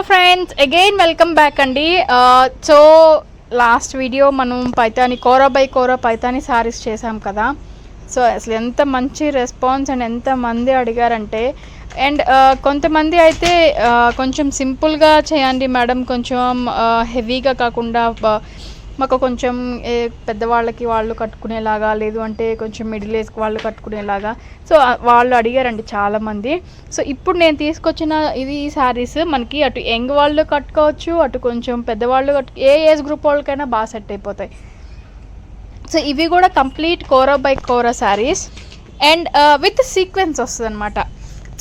Friends again welcome back అండి. So last video మనం పైతాని కోరా by కోరా పైతాని సారీస్ చేసాం కదా. సో అసలు ఎంత మంచి రెస్పాన్స్ అండ్ ఎంతమంది అడిగారంటే, అండ్ కొంతమంది అయితే కొంచెం సింపుల్గా చేయండి మేడం, కొంచెం హెవీగా కాకుండా మాకు కొంచెం పెద్దవాళ్ళకి వాళ్ళు కట్టుకునేలాగా, లేదు అంటే కొంచెం మిడిల్ ఏజ్ వాళ్ళు కట్టుకునేలాగా. సో వాళ్ళు అడిగారండి చాలామంది. సో ఇప్పుడు నేను తీసుకొచ్చిన ఈ శారీస్ మనకి అటు యంగ్ వాళ్ళు కట్టుకోవచ్చు, అటు కొంచెం పెద్దవాళ్ళు ఏ ఏజ్ గ్రూప్ వాళ్ళకైనా బాగా సెట్ అయిపోతాయి. సో ఇవి కూడా కంప్లీట్ కోరా బై కోరా శారీస్ అండ్ విత్ సీక్వెన్స్ వస్తుంది అనమాట.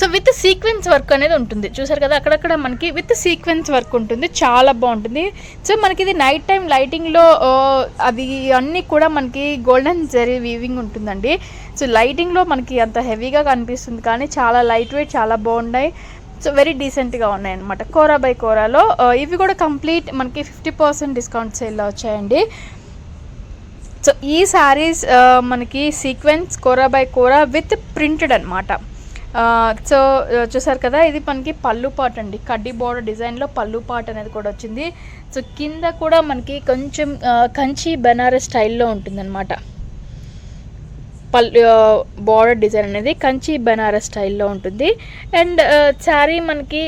సో విత్ సీక్వెన్స్ వర్క్ అనేది ఉంటుంది, చూసారు కదా అక్కడక్కడ మనకి విత్ సీక్వెన్స్ వర్క్ ఉంటుంది, చాలా బాగుంటుంది. సో మనకి ఇది నైట్ టైం లైటింగ్లో అది అన్నీ కూడా మనకి గోల్డెన్ జరీ వీవింగ్ ఉంటుందండి. సో లైటింగ్లో మనకి అంత హెవీగా కనిపిస్తుంది కానీ చాలా లైట్ వెయిట్, చాలా బాగున్నాయి. సో వెరీ డీసెంట్గా ఉన్నాయి అనమాట. కోరా బై కోరాలో ఇవి కూడా కంప్లీట్ మనకి 50% డిస్కౌంట్ సేల్లో వచ్చాయండి. సో ఈ శారీస్ మనకి సీక్వెన్స్ కోరా బై కోరా విత్ ప్రింటెడ్ అనమాట. సో చూసారు కదా, ఇది మనకి పళ్ళు పాట్ అండి, కడ్డీ బోర్డర్ డిజైన్లో పళ్ళు పాట్ అనేది కూడా వచ్చింది. సో కింద కూడా మనకి కొంచెం కంచి బనారస్ స్టైల్లో ఉంటుందన్నమాట. బోర్డర్ డిజైన్ అనేది కంచి బనారస్ స్టైల్లో ఉంటుంది. అండ్ శారీ మనకి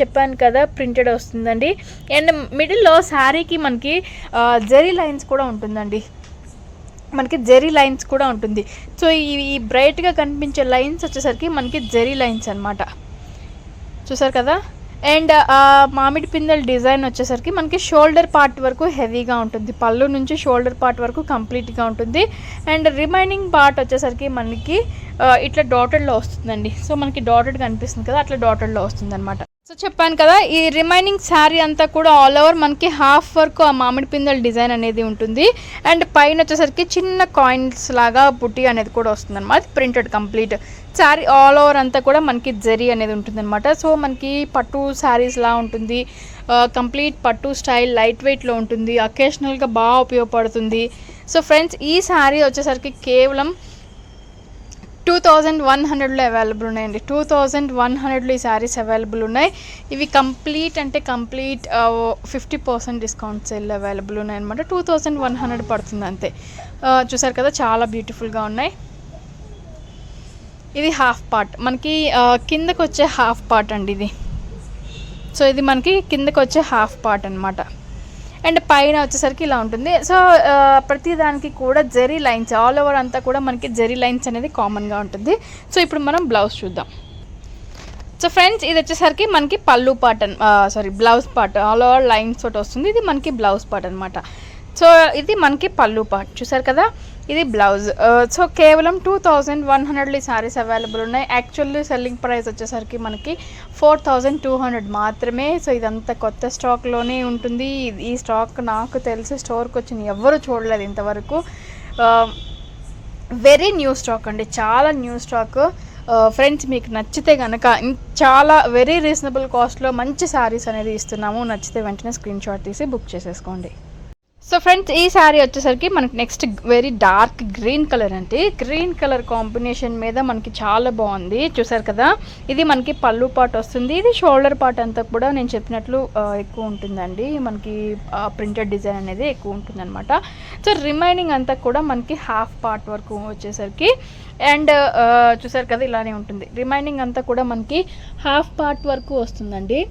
చెప్పాను కదా ప్రింటెడ్ వస్తుందండి. అండ్ మిడిల్లో శారీకి మనకి జరీ లైన్స్ కూడా ఉంటుందండి, మనకి జెరీ లైన్స్ కూడా ఉంటుంది. సో ఈ బ్రైట్గా కనిపించే లైన్స్ వచ్చేసరికి మనకి జెరీ లైన్స్ అనమాట, చూసారు కదా. అండ్ మామిడి పిందెల డిజైన్ వచ్చేసరికి మనకి షోల్డర్ పార్ట్ వరకు హెవీగా ఉంటుంది, పళ్ళు నుంచి షోల్డర్ పార్ట్ వరకు కంప్లీట్గా ఉంటుంది. అండ్ రిమైనింగ్ పార్ట్ వచ్చేసరికి మనకి ఇట్లా డాటెడ్లో వస్తుందండి. సో మనకి డాటెడ్ కనిపిస్తుంది కదా, అట్లా డాటెడ్లో వస్తుంది అనమాట. సో చెప్పాను కదా, ఈ రిమైనింగ్ శారీ అంతా కూడా ఆల్ ఓవర్ మనకి హాఫ్ వరకు ఆ మామిడి పిందెల డిజైన్ అనేది ఉంటుంది. అండ్ పైన వచ్చేసరికి చిన్న కాయిన్స్ లాగా బుట్టి అనేది కూడా వస్తుంది అనమాట, printed complete sari all over అంతా కూడా మనకి జరీ అనేది ఉంటుంది అనమాట. సో మనకి పట్టు శారీస్ లా ఉంటుంది, కంప్లీట్ పట్టు స్టైల్, లైట్ వెయిట్లో ఉంటుంది, అకేషనల్గా బాగా ఉపయోగపడుతుంది. సో ఫ్రెండ్స్ ఈ శారీ వచ్చేసరికి కేవలం 2100లో అవైలబుల్ ఉన్నాయండి. 2100లో ఈ శారీస్ అవైలబుల్ ఉన్నాయి. ఇవి కంప్లీట్ అంటే కంప్లీట్ 50% డిస్కౌంట్ సేల్ అవైలబుల్ ఉన్నాయి అనమాట. 2100 పడుతుంది అంతే. చూసారు కదా చాలా బ్యూటిఫుల్గా ఉన్నాయి. ఇది హాఫ్ పార్ట్ మనకి కిందకు వచ్చే హాఫ్ పార్ట్ అండి ఇది. సో ఇది మనకి కిందకు వచ్చే హాఫ్ పార్ట్ అనమాట. అండ్ పైన వచ్చేసరికి ఇలా ఉంటుంది. సో ప్రతి దానికి కూడా జెరీ లైన్స్ ఆల్ ఓవర్ అంతా కూడా మనకి జెరీ లైన్స్ అనేది కామన్గా ఉంటుంది. సో ఇప్పుడు మనం బ్లౌజ్ చూద్దాం. సో ఫ్రెండ్స్ ఇది వచ్చేసరికి మనకి పళ్ళు part blouse part all over lines తోటి వస్తుంది. ఇది మనకి బ్లౌజ్ పార్ట్ అనమాట. సో ఇది మనకి పళ్ళు పార్ట్, చూసారు కదా ఇది బ్లౌజ్. సో కేవలం 2100లో ఈ శారీస్ అవైలబుల్ ఉన్నాయి. యాక్చువల్లీ సెల్లింగ్ ప్రైస్ వచ్చేసరికి మనకి 4200 మాత్రమే. సో ఇదంతా కొత్త స్టాక్లోనే ఉంటుంది. ఈ స్టాక్ నాకు తెలిసి స్టోర్కి వచ్చిన ఎవరు చూడలేదు ఇంతవరకు. వెరీ న్యూ స్టాక్ అండి, చాలా న్యూ స్టాక్. ఫ్రెండ్స్ మీకు నచ్చితే కనుక చాలా వెరీ రీజనబుల్ కాస్ట్లో మంచి శారీస్ అనేది ఇస్తున్నాము. నచ్చితే వెంటనే స్క్రీన్ షాట్ తీసి బుక్ చేసేసుకోండి. సో ఫ్రెండ్స్ ఈ శారీ వచ్చేసరికి మనకి next very dark green colour అండి. గ్రీన్ కలర్ కాంబినేషన్ మీద మనకి చాలా బాగుంది, చూసారు కదా. ఇది మనకి పళ్ళు పార్ట్ వస్తుంది. ఇది షోల్డర్ పార్ట్ అంతా కూడా నేను చెప్పినట్లు ఎక్కువ ఉంటుందండి, మనకి ప్రింటెడ్ డిజైన్ అనేది ఎక్కువ ఉంటుంది అనమాట. సో రిమైనింగ్ అంతా కూడా మనకి హాఫ్ పార్ట్ వరకు వచ్చేసరికి అండ్ చూసారు కదా ఇలానే ఉంటుంది. రిమైనింగ్ అంతా కూడా మనకి హాఫ్ పార్ట్ వరకు వస్తుందండి.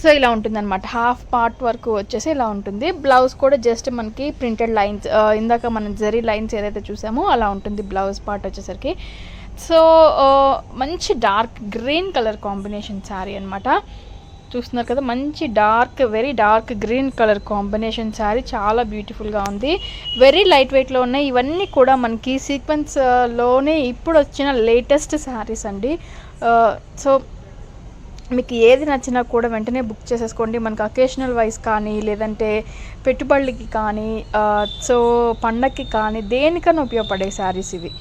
సో ఇలా ఉంటుంది అనమాట, హాఫ్ పార్ట్ వరకు వచ్చేసి ఇలా ఉంటుంది. బ్లౌజ్ కూడా జస్ట్ మనకి ప్రింటెడ్ లైన్స్, ఇందాక మనం జరీ లైన్స్ ఏదైతే చూసామో అలా ఉంటుంది బ్లౌజ్ పార్ట్ వచ్చేసరికి. సో మంచి dark green colour combination sari అనమాట, చూస్తున్నారు కదా. మంచి dark very dark green colour combination sari చాలా బ్యూటిఫుల్గా ఉంది. వెరీ లైట్ వెయిట్లో ఉన్నాయి. ఇవన్నీ కూడా మనకి సీక్వెన్స్లోనే ఇప్పుడు వచ్చిన లేటెస్ట్ శారీస్ అండి. సో మీకు ఏది నచ్చినా కూడా వెంటనే బుక్ చేసేసుకోండి. మనకు అకేషనల్ వైజ్ కానీ, లేదంటే పెట్టుబడులకి కానీ, సో పండగకి కానీ, దేనికన్నా ఉపయోగపడే శారీస్ ఇవి.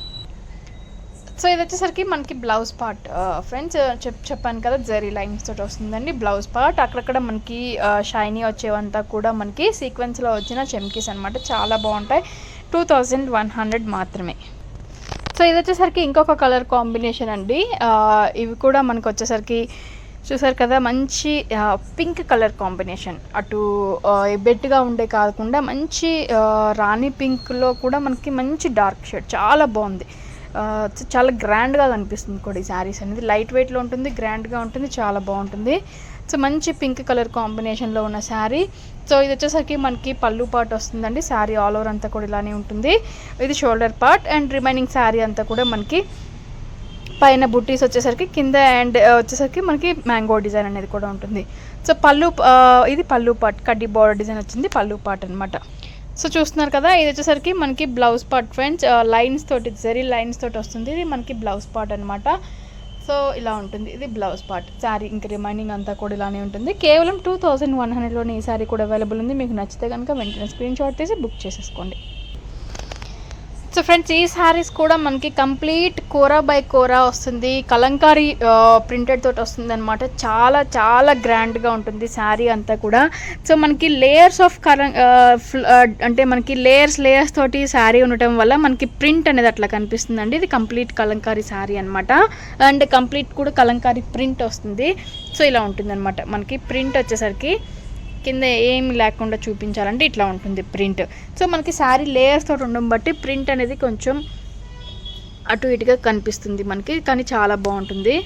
సో ఇది వచ్చేసరికి మనకి బ్లౌజ్ పార్ట్ ఫ్రెండ్స్, చెప్పాను కదా జరీ లైన్స్ తోటి వస్తుందండి బ్లౌజ్ పార్ట్. అక్కడక్కడ మనకి షైనీ వచ్చేవంతా కూడా మనకి సీక్వెన్స్లో వచ్చిన చెమ్కీస్ అనమాట, చాలా బాగుంటాయి. 2100 మాత్రమే. సో ఇది వచ్చేసరికి ఇంకొక కలర్ కాంబినేషన్ అండి. ఇవి కూడా మనకు వచ్చేసరికి చూసారు కదా, మంచి పింక్ కలర్ కాంబినేషన్. అటు బెట్గా ఉండే కాకుండా మంచి రాణి పింక్లో కూడా మనకి మంచి డార్క్ షేడ్, చాలా బాగుంది. చాలా గ్రాండ్గా కనిపిస్తుంది కూడా ఈ శారీస్ అనేది. లైట్ వెయిట్లో ఉంటుంది, గ్రాండ్గా ఉంటుంది, చాలా బాగుంటుంది. సో మంచి పింక్ కలర్ కాంబినేషన్లో ఉన్న శారీ. సో ఇది వచ్చేసరికి మనకి పళ్ళు పార్ట్ వస్తుందండి. శారీ ఆల్ ఓవర్ అంతా కూడా ఇలానే ఉంటుంది. ఇది shoulder part and remaining sari అంతా కూడా మనకి పైన బుట్టీస్ వచ్చేసరికి కింద అండ్ వచ్చేసరికి మనకి మ్యాంగో డిజైన్ అనేది కూడా ఉంటుంది. సో పళ్ళు, ఇది పళ్ళు పార్ట్, కడ్డీ బార్డర్ డిజైన్ వచ్చింది పళ్ళు పార్ట్ అనమాట. సో చూస్తున్నారు కదా, ఇది వచ్చేసరికి మనకి బ్లౌజ్ పార్ట్ ఫ్రెండ్స్. లైన్స్ తోటి, జరీ లైన్స్ తోటి వస్తుంది. ఇది మనకి బ్లౌజ్ పార్ట్ అనమాట. సో ఇలా ఉంటుంది, ఇది బ్లౌజ్ పార్ట్. శారీ ఇంకా రిమైనింగ్ అంతా కూడా ఇలానే ఉంటుంది. కేవలం 2100లోనే ఈ శారీ కూడా అవైలబుల్ ఉంది. మీకు నచ్చితే కనుక వెంటనే స్క్రీన్ షాట్ తీసి బుక్ చేసేసుకోండి. సో ఫ్రెండ్స్, ఈ శారీస్ కూడా మనకి కంప్లీట్ కోరా బై కోరా వస్తుంది. కలంకారీ ప్రింటెడ్ తోటి వస్తుంది అనమాట. చాలా చాలా గ్రాండ్గా ఉంటుంది శారీ అంతా కూడా. సో మనకి లేయర్స్ ఆఫ్ అంటే మనకి లేయర్స్ తోటి శారీ ఉండటం వల్ల మనకి ప్రింట్ అనేది అట్లా కనిపిస్తుందండి. ఇది కంప్లీట్ కలంకారీ శారీ అనమాట. అండ్ కంప్లీట్ కూడా కలంకారీ ప్రింట్ వస్తుంది. సో ఇలా ఉంటుంది అనమాట. మనకి ప్రింట్ వచ్చేసరికి కింద ఏమి లేకుండా చూపించాలంటే ఇట్లా ఉంటుంది ప్రింట్. సో మనకి శారీ లేయర్స్ తోటి ఉండడం బట్టి ప్రింట్ అనేది కొంచెం అటు ఇటుగా కనిపిస్తుంది మనకి, కానీ చాలా బాగుంటుంది.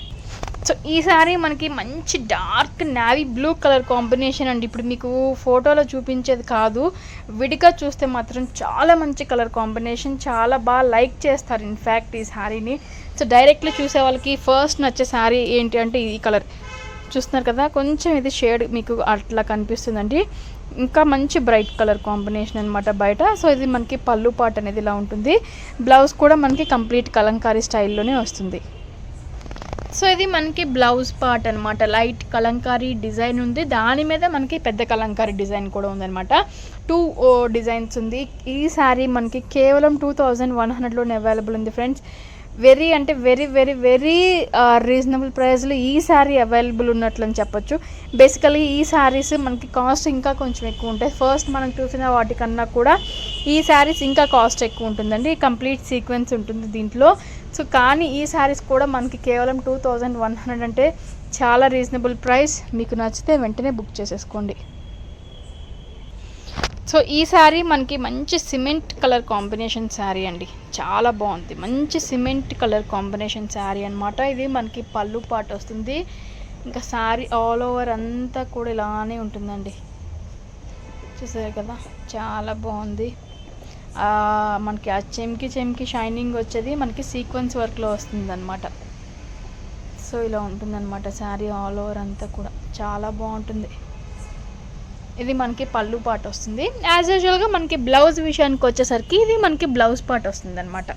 సో ఈ శారీ మనకి మంచి dark navy blue colour combination అండి. ఇప్పుడు మీకు ఫోటోలో చూపించేది కాదు, విడిగా చూస్తే మాత్రం చాలా మంచి కలర్ కాంబినేషన్. చాలా బాగా లైక్ చేస్తారు ఇన్ఫ్యాక్ట్ ఈ శారీని. సో డైరెక్ట్లీ చూసే వాళ్ళకి ఫస్ట్ నచ్చే శారీ ఏంటి అంటే ఈ కలర్ చూస్తున్నారు కదా, కొంచెం ఇది షేడ్ మీకు అట్లా కనిపిస్తుందండి. ఇంకా మంచి బ్రైట్ కలర్ కాంబినేషన్ అనమాట బయట. సో ఇది మనకి పళ్ళు పార్ట్ అనేది ఇలా ఉంటుంది. బ్లౌజ్ కూడా మనకి కంప్లీట్ కలంకారీ స్టైల్లోనే వస్తుంది. సో ఇది మనకి బ్లౌజ్ పార్ట్ అనమాట. లైట్ కలంకారీ డిజైన్ ఉంది, దాని మీద మనకి పెద్ద కలంకారీ డిజైన్ కూడా ఉందన్నమాట. 2 డిజైన్స్ ఉంది. ఈ శారీ మనకి కేవలం 2100లోనే అవైలబుల్ ఉంది ఫ్రెండ్స్. వెరీ అంటే వెరీ వెరీ వెరీ రీజనబుల్ ప్రైస్లో ఈ శారీ అవైలబుల్ ఉన్నట్లు అని చెప్పొచ్చు. బేసికలీ ఈ శారీస్ మనకి కాస్ట్ ఇంకా కొంచెం ఎక్కువ ఉంటాయి. ఫస్ట్ మనం చూసిన వాటికన్నా కూడా ఈ శారీస్ ఇంకా కాస్ట్ ఎక్కువ ఉంటుందండి. కంప్లీట్ సీక్వెన్స్ ఉంటుంది దీంట్లో. సో కానీ ఈ శారీస్ కూడా మనకి కేవలం 2100 అంటే చాలా రీజనబుల్ ప్రైస్. మీకు నచ్చితే వెంటనే బుక్ చేసేసుకోండి. సో ఈ శారీ మనకి మంచి సిమెంట్ కలర్ కాంబినేషన్ శారీ అండి. చాలా బాగుంది, మంచి సిమెంట్ కలర్ కాంబినేషన్ శారీ అనమాట. ఇది మనకి పళ్ళు పార్ట్ వస్తుంది. ఇంకా శారీ ఆల్ ఓవర్ అంతా కూడా ఇలానే ఉంటుందండి. చూసారు కదా, చాలా బాగుంది. మనకి ఆ చెమ్కి షైనింగ్ వచ్చేది మనకి సీక్వెన్స్ వర్క్లో వస్తుంది అనమాట. సో ఇలా ఉంటుందన్నమాట శారీ ఆల్ ఓవర్ అంతా కూడా, చాలా బాగుంటుంది. ఇది మనకి పళ్ళు పార్ట్ వస్తుంది. యాజ్ యూజువల్గా మనకి బ్లౌజ్ విషయానికి వచ్చేసరికి ఇది మనకి బ్లౌజ్ పార్ట్ వస్తుంది అనమాట.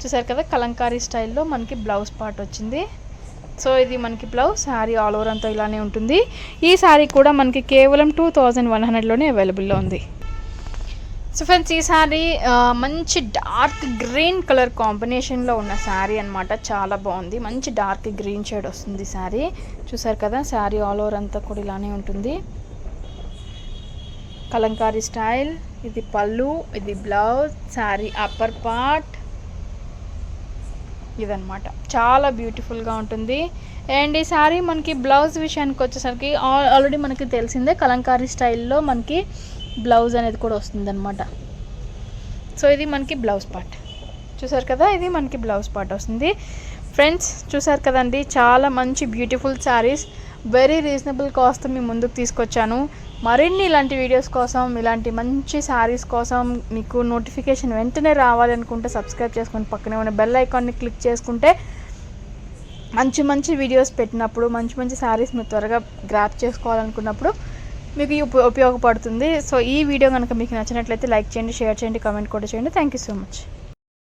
చూసారు కదా, కలంకారీ స్టైల్లో మనకి బ్లౌజ్ పార్ట్ వచ్చింది. సో ఇది మనకి బ్లౌజ్. శారీ ఆల్ ఓవర్ అంతా ఇలానే ఉంటుంది. ఈ శారీ కూడా మనకి కేవలం 2100లోనే అవైలబుల్లో ఉంది. సో ఫ్రెండ్స్, ఈ శారీ మంచి డార్క్ గ్రీన్ కలర్ కాంబినేషన్లో ఉన్న శారీ అనమాట. చాలా బాగుంది, మంచి డార్క్ గ్రీన్ షేడ్ వస్తుంది శారీ. చూసారు కదా, శారీ ఆల్ ఓవర్ అంతా కూడా ఇలానే ఉంటుంది. కలంకారీ స్టైల్. ఇది పళ్ళు, ఇది బ్లౌజ్, శారీ అప్పర్ పార్ట్ ఇదనమాట. చాలా బ్యూటిఫుల్గా ఉంటుంది. అండ్ ఈ శారీ మనకి బ్లౌజ్ విషయానికి వచ్చేసరికి ఆల్రెడీ మనకి తెలిసిందే, కలంకారీ స్టైల్లో మనకి బ్లౌజ్ అనేది కూడా వస్తుందన్నమాట. సో ఇది మనకి బ్లౌజ్ పార్ట్. చూసారు కదా, ఇది మనకి బ్లౌజ్ పార్ట్ వస్తుంది. ఫ్రెండ్స్ చూసారు కదండి, చాలా మంచి beautiful saris very reasonable cost మీ ముందుకు తీసుకొచ్చాను. మరిన్ని ఇలాంటి వీడియోస్ కోసం, ఇలాంటి మంచి శారీస్ కోసం మీకు నోటిఫికేషన్ వెంటనే రావాలనుకుంటే సబ్స్క్రైబ్ చేసుకొని పక్కనే ఉన్న బెల్ ఐకాన్ని క్లిక్ చేసుకుంటే మంచి మంచి వీడియోస్ పెట్టినప్పుడు, మంచి మంచి శారీస్ మీరు త్వరగా గ్రాప్ చేసుకోవాలనుకున్నప్పుడు మీకు ఉపయోగపడుతుంది. సో ఈ వీడియో కనుక మీకు నచ్చినట్లయితే లైక్ చేయండి, షేర్ చేయండి, కామెంట్ కూడా చేయండి. Thank you so much.